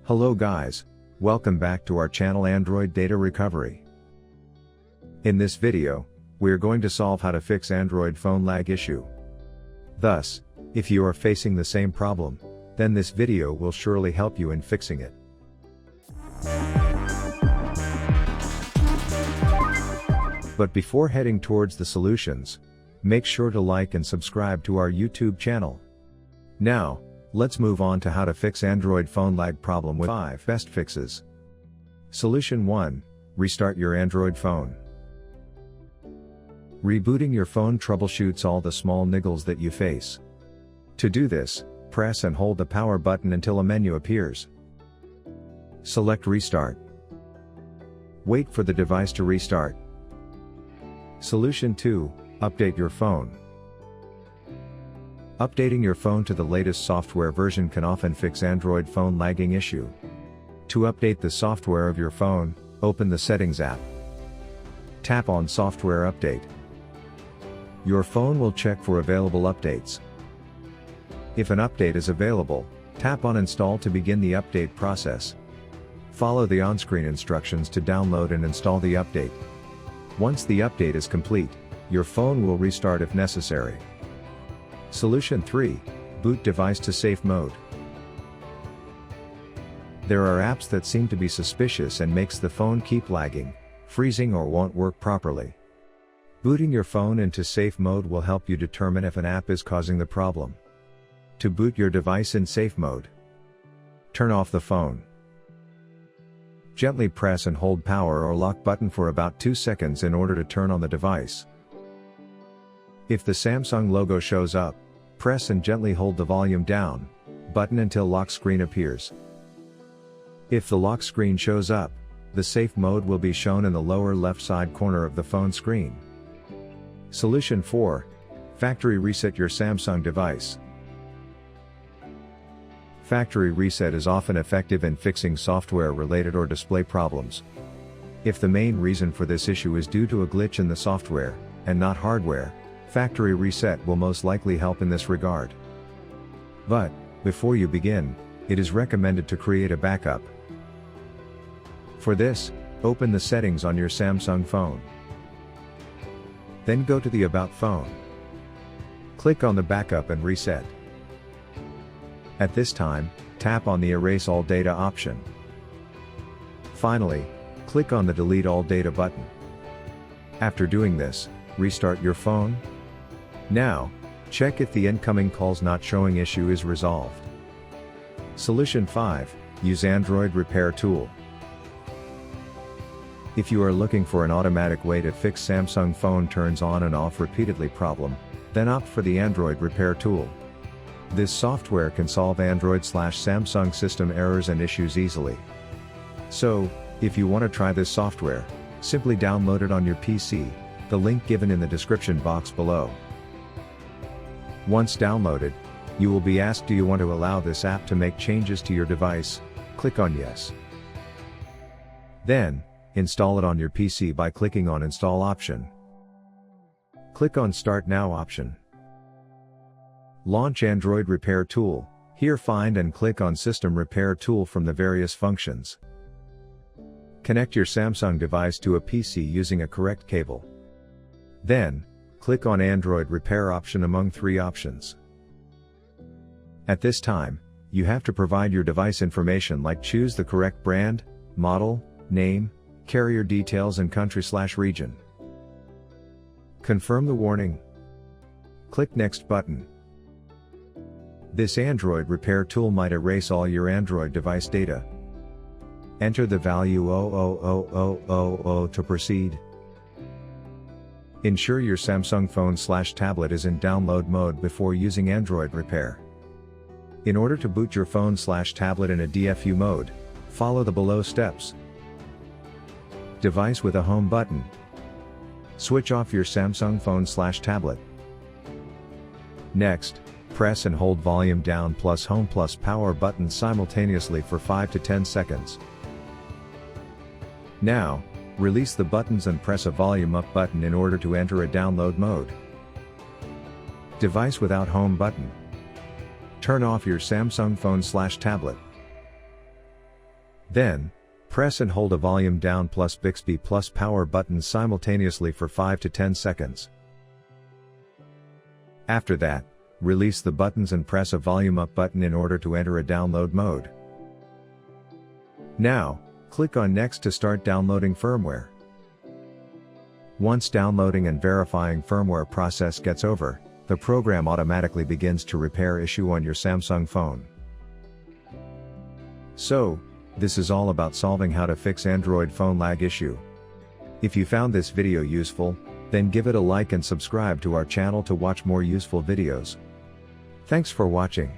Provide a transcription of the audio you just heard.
Hello guys, welcome back to our channel Android Data Recovery. In this video, we're going to solve how to fix Android phone lag issue. Thus, if you are facing the same problem, then this video will surely help you in fixing it. But before heading towards the solutions, make sure to like and subscribe to our YouTube channel. Now, let's move on to how to fix Android phone lag problem with 5 best fixes. Solution 1. Restart your Android phone. Rebooting your phone troubleshoots all the small niggles that you face. To do this, press and hold the power button until a menu appears. Select Restart. Wait for the device to restart. Solution 2. Update your phone. Updating your phone to the latest software version can often fix Android phone lagging issue. To update the software of your phone, open the Settings app. Tap on Software Update. Your phone will check for available updates. If an update is available, tap on Install to begin the update process. Follow the on-screen instructions to download and install the update. Once the update is complete, your phone will restart if necessary. Solution 3. Boot device to safe mode. There are apps that seem to be suspicious and makes the phone keep lagging, freezing or won't work properly. Booting your phone into safe mode will help you determine if an app is causing the problem. To boot your device in safe mode, turn off the phone. Gently press and hold power or lock button for about 2 seconds in order to turn on the device. If the Samsung logo shows up, press and gently hold the volume down button until lock screen appears. If the lock screen shows up, the safe mode will be shown in the lower left side corner of the phone screen. Solution 4. Factory reset your Samsung device. Factory reset is often effective in fixing software-related or display problems. If the main reason for this issue is due to a glitch in the software, and not hardware, factory reset will most likely help in this regard. But, before you begin, it is recommended to create a backup. For this, open the settings on your Samsung phone. Then go to the About phone. Click on the Backup and Reset. At this time, tap on the Erase All Data option. Finally, click on the Delete All Data button. After doing this, restart your phone. Now, check if the incoming calls not showing issue is resolved. Solution 5. Use Android Repair Tool. If you are looking for an automatic way to fix Samsung phone turns on and off repeatedly problem, then opt for the Android Repair Tool. This software can solve Android/Samsung system errors and issues easily. So, if you want to try this software, simply download it on your PC, the link given in the description box below. Once downloaded, you will be asked, do you want to allow this app to make changes to your device? Click on Yes. Then, install it on your PC by clicking on Install option. Click on Start Now option. Launch Android Repair Tool. Here find and click on System Repair Tool from the various functions. Connect your Samsung device to a PC using a correct cable. Then, click on Android Repair option among 3 options. At this time, you have to provide your device information like choose the correct brand, model, name, carrier details and country/region. Confirm the warning. Click Next button. This Android Repair Tool might erase all your Android device data. Enter the value 00000 to proceed. Ensure your Samsung phone/tablet is in download mode before using Android Repair. In order to boot your phone/tablet in a DFU mode, follow the below steps. Device with a home button. Switch off your Samsung phone/tablet. Next, press and hold volume down plus home plus power buttons simultaneously for 5 to 10 seconds. Now, release the buttons and press a volume up button in order to enter a download mode. Device without home button. Turn off your Samsung phone/tablet. Then, press and hold a volume down plus Bixby plus power buttons simultaneously for 5 to 10 seconds. After that, release the buttons and press a volume up button in order to enter a download mode. Now, click on Next to start downloading firmware. Once downloading and verifying firmware process gets over, the program automatically begins to repair issue on your Samsung phone. So, this is all about solving how to fix Android phone lag issue. If you found this video useful, then give it a like and subscribe to our channel to watch more useful videos. Thanks for watching.